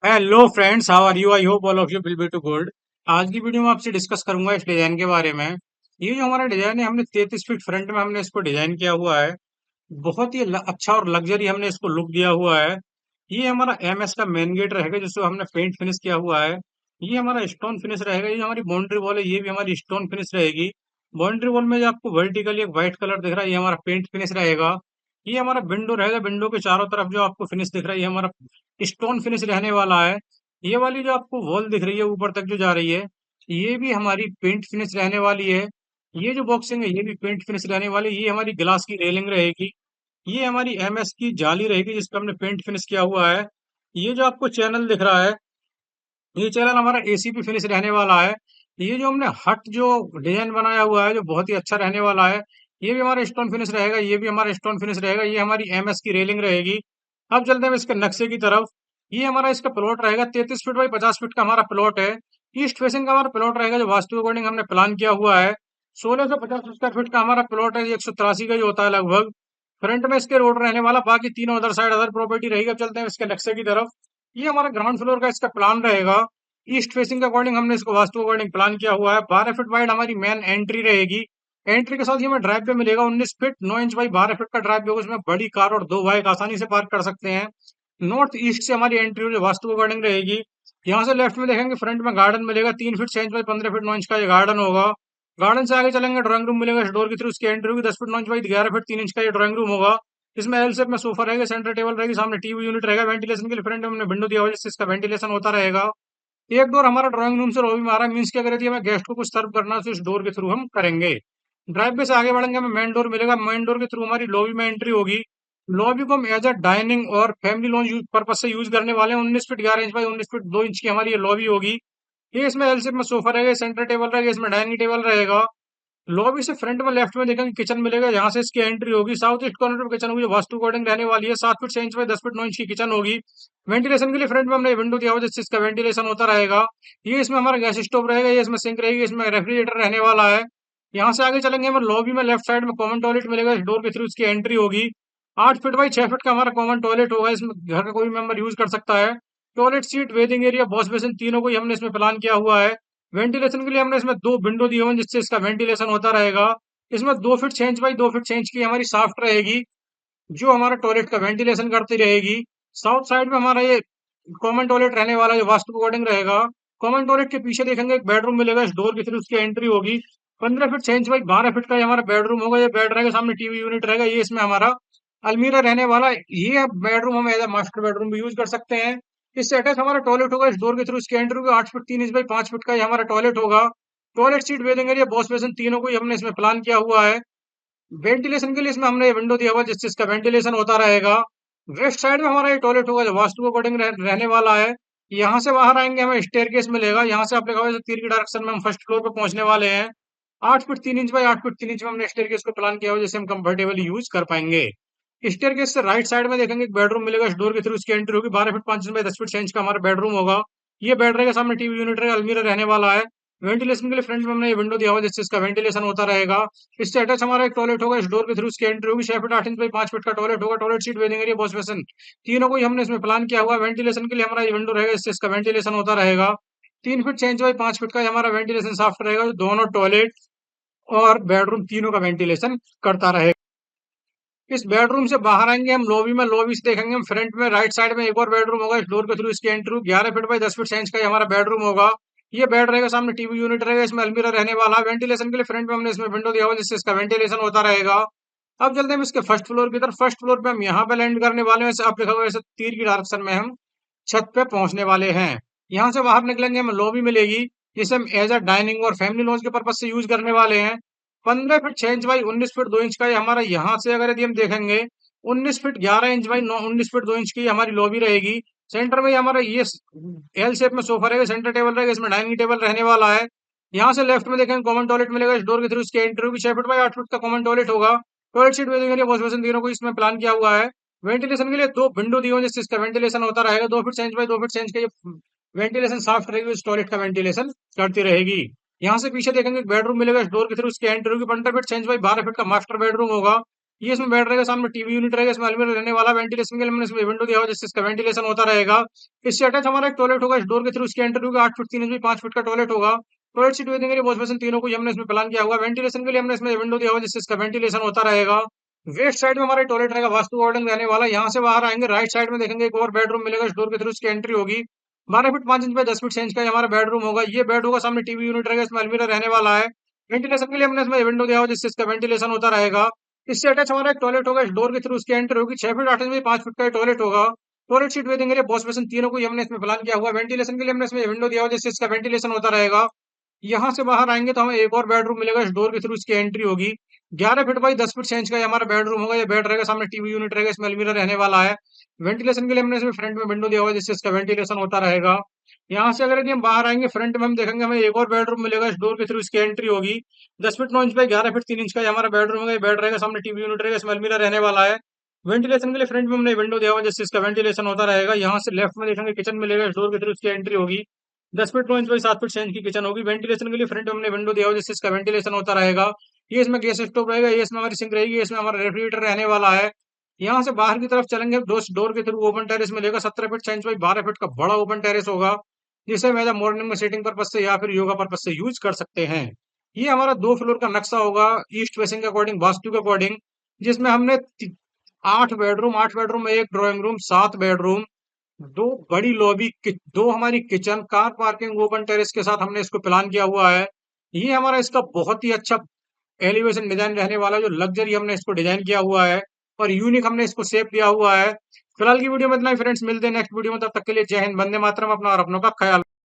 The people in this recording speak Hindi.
Hello friends, how are you? I hope all of you will be too good. आज की वीडियो में आपसे डिस्कस करूंगा इस डिजाइन के बारे में। ये जो हमारा डिजाइन है, हमने 33 फीट फ्रंट में हमने इसको डिजाइन किया हुआ है। बहुत ही अच्छा और लग्जरी हमने इसको लुक दिया हुआ है। ये हमारा एमएस का मेन गेट रहेगा जिसको हमने पेंट फिनिश किया हुआ है। ये हमारा स्टोन फिनिश रहेगा। ये जो हमारी बाउंड्री वॉल है, ये भी हमारी स्टोन फिनिश रहेगी। बाउंड्री वॉल में जो आपको वर्टिकली एक व्हाइट कलर दिख रहा है, ये हमारा पेंट फिनिश रहेगा। ये हमारा विंडो रहेगा। विंडो के चारों तरफ जो आपको फिनिश दिख रहा है, ये हमारा स्टोन फिनिश रहने वाला है। ये वाली जो आपको वॉल दिख रही है ऊपर तक जो जा रही है, ये भी हमारी पेंट फिनिश रहने वाली है। ये जो बॉक्सिंग है, ये भी पेंट फिनिश रहने वाली है। ये हमारी ग्लास की रेलिंग रहेगी। ये हमारी एमएस की जाली रहेगी जिस पे हमने पेंट फिनिश किया हुआ है। ये जो आपको चैनल दिख रहा है, ये चैनल हमारा एसीपी फिनिश रहने वाला है। ये जो हमने हट जो डिजाइन बनाया हुआ है, जो बहुत ही अच्छा रहने वाला है, ये भी हमारा स्टोन फिनिश रहेगा। ये भी हमारा स्टोन फिनिश रहेगा। ये हमारी एमएस की रेलिंग रहेगी। अब चलते हैं इसके नक्शे की तरफ। ये हमारा इसका प्लॉट रहेगा। 33 फीट बाई 50 फीट का हमारा प्लॉट है। ईस्ट फेसिंग का हमारा प्लॉट रहेगा, जो वास्तु अकॉर्डिंग हमने प्लान किया हुआ है। 1650 स्क्वायर फीट का हमारा प्लॉट है। 183 का जो होता है लगभग। फ्रंट में इसके रोड रहने वाला, बाकी तीनों अदर साइड अदर प्रॉपर्टी रहेगी। अब चलते हैं इसके नक्शे की तरफ। ये हमारा ग्राउंड फ्लोर का इसका प्लान रहेगा। ईस्ट फेसिंग के अकॉर्डिंग हमने इसको वास्तु अकॉर्डिंग प्लान किया हुआ है। 12 फीट वाइड हमारी मेन एंट्री रहेगी। एंट्री के साथ ही हमें ड्राइव पे मिलेगा 19 फीट 9 इंच बाई 12 फीट का ड्राइव पे होगा। उसमें बड़ी कार और दो बाइक आसानी से पार्क कर सकते हैं। नॉर्थ ईस्ट से हमारी एंट्री जो वास्तु अकॉर्डिंग रहेगी। यहाँ से लेफ्ट में देखेंगे, फ्रंट में गार्डन मिलेगा। 3 feet 6 inch by 15 feet 9 inch का ये गार्डन होगा। गार्डन से आगे चलेंगे, ड्राइंग रूम मिलेगा। इस डोर के थ्रू उसकी एंट्री होगी। 10 feet 9 inch by 11 feet 3 inch का ये ड्राइंग रूम होगा। इसमें एल शेप में सोफा रहेगा, सेंटर टेबल रहेगी, सामने टीवी यूनिट रहेगा। वेंटिलेशन के लिए फ्रंट में हमने विंडो दिया हुआ है जिससे इसका वेंटिलेशन होता रहेगा। एक डोर हमारा ड्राइंग रूम से लॉबी में आ रहा है, मीन्स की अगर यदि हमें गेस्ट को कुछ सर्व करना है तो इस डोर के थ्रू हम करेंगे। ड्राइव पे से आगे बढ़ेंगे, हमें मेन डोर मिलेगा। मेन डोर के थ्रू हमारी लॉबी में एंट्री होगी। लॉबी को हम एज अ डाइनिंग और फैमिली लॉन्च पर्पज से यूज करने वाले हैं। 19 feet 11 inch by 19 feet 2 inch की हमारी ये लॉबी होगी। ये इसमें एल शेप में सोफा रहेगा, सेंटर टेबल रहेगा, इसमें डाइनिंग टेबल रहेगा। लॉबी से फ्रंट में लेफ्ट में देखेंगे, किचन मिलेगा। यहाँ से इसकी एंट्री होगी। साउथ ईस्ट कॉर्नर पे किचन होगी, जो वास्तु अकॉर्डिंग रहने वाली है। 7 feet 6 inch by 10 feet 9 inch की किचन होगी। वेंटिलेशन के लिए फ्रंट में हमने विंडो दिया हुआ है जिससे इसका वेंटिलेशन होता रहेगा। ये इसमें हमारा गैस स्टोव रहेगा। ये इसमें सिंक रहेगी। इसमें रेफ्रिजरेटर रहने वाला है। यहाँ से आगे चलेंगे, हमें लॉबी में लेफ्ट साइड में कॉमन टॉयलेट मिलेगा। इस डोर के थ्रू इसकी एंट्री होगी। 8 फीट बाई 6 फीट का हमारा कॉमन टॉयलेट होगा। इसमें घर का कोई मेंबर यूज कर सकता है। Toilet seat, waiting area, wash basin, तीनों को ही हमने इसमें प्लान किया हुआ है। वेंटिलेशन के लिए हमने इसमें दो विंडो दिए हुए हैं जिससे इसका वेंटिलेशन होता रहेगा। इसमें 2 feet 6 inch by 2 feet 6 inch की हमारी साफ्ट रहेगी, जो हमारा टॉयलेट का वेंटिलेशन करती रहेगी। साउथ साइड में हमारा ये कॉमन टॉयलेट रहने वाला है, जो वास्तु अकॉर्डिंग रहेगा। कॉमन टॉयलेट के पीछे देखेंगे, एक बेडरूम मिलेगा। इस डोर के थ्रू उसकी एंट्री होगी। 15 फीट 6 इंच बाई 12 फीट का ये हमारा बेडरूम होगा। ये बेड रहेगा, सामने टीवी यूनिट रहेगा। ये इसमें हमारा अलमीरा रहने वाला है। ये बेडरूम हम एज मास्टर बेडरूम भी यूज कर सकते हैं। इससे अटैच हमारा टॉयलेट होगा। इस डोर के थ्रू इसकी एंट्री होगी। 8 फीट 3 इंच बाई 5 फीट का ये हमारा टॉयलेट होगा। Toilet seat, waiting area, wash basin, तीनों को ही हमने इसमें प्लान किया हुआ है। वेंटिलेशन के लिए इसमें हमने विंडो दिया हुआ है जिससे इसका वेंटिलेशन होता रहेगा। वेस्ट साइड में हमारा ये टॉयलेट होगा, जो वास्तु अकॉर्डिंग रहने वाला है। यहाँ से बाहर आएंगे, हमें स्टेयरकेस मिलेगा। यहाँ से आप देखा होगा तीर की डायरेक्शन में हम फर्स्ट फ्लोर पे पहुंचने वाले हैं। 8 feet 3 inch by 8 feet 3 inch में हमने स्टेयरकेस को प्लान किया हुआ है, जिससे हम कंफर्टेबली यूज कर पाएंगे। स्टेयरकेस से राइट साइड में देखेंगे, एक बेडरूम मिलेगा। इस डोर के थ्रू इसकी एंट्री होगी। 12 feet 5 inch by 10 feet 6 inch का हमारा बेडरूम होगा। ये बेड रहेगा, सामने टीवी यूनिट रहेगा, अलमीरा रहने वाला है। वेंटिलेशन के लिए फ्रंट में हमने ये विंडो दिया हुआ है जिससे इसका वेंटिलेशन होता रहेगा। इससे अटैच हमारा एक टॉयलेट होगा। इस डोर के थ्रू उसकी एंट्री होगी। 6 फीट 8 इंच बाई 5 फीट का टॉयलेट होगा। Toilet seat, waiting area, wash basin, तीनों को ही हमने इसमें प्लान किया हुआ है। वेंटिलेशन के लिए हमारा ये विंडो रहेगा, इससे इसका वेंटिलेशन होता रहेगा। 3 फीट 6 इंच बाई 5 फीट का ये हमारा वेंटिलेशन साफ्ट रहेगा, जो दोनों टॉयलेट और बेडरूम तीनों का वेंटिलेशन करता रहेगा। इस बेडरूम से बाहर आएंगे, हम लॉबी में। लॉबी से देखेंगे, हम फ्रंट में राइट साइड में एक और बेडरूम होगा। इस डोर के थ्रू इसकी entry 11 feet by 10 feet 6 inch का ये हमारा बेडरूम होगा। ये बेड रहेगा, सामने टीवी यूनिट रहेगा, इसमें अलमीरा रहने वाला है। वेंटिलेशन के लिए फ्रंट में हमने इसमें विंडो दिया हुआ है जिससे इसका वेंटिलेशन होता रहेगा। अब चलते हैं इसके फर्स्ट फ्लोर की तरफ। फर्स्ट फ्लोर पे हम यहाँ पे लैंड करने वाले हैं। आप देखा होगा ऐसे तीर की डायरेक्शन में हम छत पे पहुंचने वाले हैं। यहाँ से बाहर निकलेंगे, हमें लॉबी मिलेगी, जिसे हम एज अ डाइनिंग और फैमिली लॉन्च के पर्पज से यूज करने वाले हैं। 15 feet 6 inch by 19 feet 2 inch का ये हमारा, यहाँ से अगर यदि हम देखेंगे, 19 feet 11 inch by 19 feet 2 inch की हमारी लॉबी रहेगी। सेंटर में ये हमारा ये एल शेप में सोफा रहेगा, सेंटर टेबल रहेगा, इसमें डाइनिंग टेबल रहने वाला है। यहाँ से लेफ्ट में देखेंगे, कॉमन टॉयलेट मिलेगा। इस डोर के थ्रू इसकी एंट्री होगी। 6 फीट बाई 8 फीट का कॉमन टॉयलेट होगा। Toilet seat, waiting area, wash basin, तीनों को इसमें प्लान किया हुआ है। वेंटिलेशन के लिए दो विंडो दी हुई है जिससे इसका वेंटिलेशन होता रहेगा। 2 feet 6 inch by 2 feet 6 inch का ये वेंटिलेशन साफ्ट रहेगी। इस टॉयलेट का वेंटिलेशन करती रहेगी। यहाँ से पीछे देखेंगे, एक बेडरूम मिलेगा। इस डोर के थ्रू इसकी एंट्री होगी। 15 फीट 6 इंच बाई 12 फीट का मास्टर बेडरूम होगा। ये इसमें बेड रहेगा, सामने टीवी यूनिट रहेगा, इसमें अलमीरा रहने वाला, वेंटिलेशन के लिए हमने इसमें विंडो दिया हुआ जिससे इसका वेंटिलेशन होता रहेगा। इससे अटैच हमारा एक टॉयलेट होगा, इस डोर के थ्रू इसकी एंट्री होगी, 8 फुट 3 इंच बाई 5 फुट का टॉयलेट होगा। टॉयलेट सीट वेटिंग के लिए वॉश बेसिन तीनों को ही हमने इसमें प्लान किया हुआ। वेंटिलेशन के लिए हमने इसमें विंडो दिया हुआ जिससे इसका वेंटिलेशन होता रहेगा। वेस्ट साइड में हमारा टॉयलेट रहेगा, वास्तु वार्डन रहने वाला। यहाँ से बाहर आएंगे, राइट साइड में देखेंगे एक और बेडरूम मिलेगा, इस डोर के थ्रू इसकी एंट्री होगी। 12 feet 5 inch by 10 feet 6 inch का ये हमारा बेडरूम होगा। ये बेड होगा, सामने टीवी यूनिट रहेगा, इसमें अलमीरा रहने वाला है। वेंटिलेशन के लिए हमने इसमें विंडो दिया हुआ जिससे इसका वेंटिलेशन होता रहेगा। इससे अटैच हमारा एक टॉयलेट होगा, इस डोर के थ्रू उसकी एंट्री होगी। 6 फीट 8 इंच बाई 5 फीट का टॉयलेट होगा। टॉयलेट सीट वेटिंग के लिए वॉश बेसिन तीनों को ही हमने इसमें प्लान किया हुआ। वेंटिलेशन के लिए हमने इसमें विंडो दिया हुआ जिससे इसका वेंटिलेशन होता रहेगा। यहाँ से बाहर आएंगे तो हमें एक और बेडरूम मिलेगा, इस डोर के थ्रू इसकी एंट्री होगी। 11 फीट बाई 10 फीट 6 इंच का ये हमारा बेडरूम होगा। ये बेड रहेगा, सामने टीवी यूनिट रहेगा, इसमें अलमीरा रहने वाला है। वेंटिलेशन के लिए हमने इसमें फ्रंट में विंडो दिया हुआ है जिससे इसका वेंटिलेशन होता रहेगा। यहाँ से अगर यदि हम बाहर आएंगे, फ्रंट में हम देखेंगे हमें एक और बेडरूम मिलेगा, इस डोर के थ्रू इसकी एंट्री होगी। 10 feet 9 inch by 11 feet 3 inch का ये हमारा बेडरूम है। ये बेड रहेगा, सामने टीवी यूनिट रहेगा, इसमें अलमीरा रहने वाला है। वेंटिलेशन के लिए फ्रंट में हमने विंडो दिया हुआ है जिससे इसका वेंटिलेशन होता रहेगा। यहाँ से लेफ्ट में देखेंगे किचन मिलेगा, इस डोर के थ्रू इसकी एंट्री होगी। 10 feet 9 inch by 7 feet 6 inch की किचन होगी। वेंटिलेशन के लिए फ्रंट में हमने विंडो दिया हुआ है जिससे इसका वेंटिलेशन होता रहेगा। ये इसमें गैस स्टोव रहेगा, ये इसमें हमारी सिंक रहेगी, ये इसमें हमारा रेफ्रिजरेटर रहने वाला है। यहाँ से बाहर की तरफ चलेंगे, डोर के थ्रू ओपन टेरेस मिलेगा। 17 फीट 6 इंच बाई 12 फीट का बड़ा ओपन टेरेस होगा, जिसे हम एज मॉर्निंग में सीटिंग पर्पज से या फिर योगा पर्पज से यूज कर सकते हैं। ये हमारा 2 फ्लोर का नक्शा होगा, ईस्ट फेसिंग के अकॉर्डिंग, वास्तु के अकॉर्डिंग, जिसमें हमने 8 बेडरूम में एक ड्राइंग रूम, 7 बेडरूम, 2 बड़ी लॉबी, 2 हमारी kitchen, car parking, open terrace के साथ हमने इसको प्लान किया हुआ है। ये हमारा इसका बहुत ही अच्छा एलिवेशन डिजाइन रहने वाला है, जो लग्जरी हमने इसको डिजाइन किया हुआ है और यूनिक हमने इसको शेप दिया हुआ है। फिलहाल की वीडियो में इतना ही फ्रेंड्स, मिलते हैं नेक्स्ट वीडियो में, तब तक के लिए जय हिंद, वंदे मातरम। अपना और अपनों का ख्याल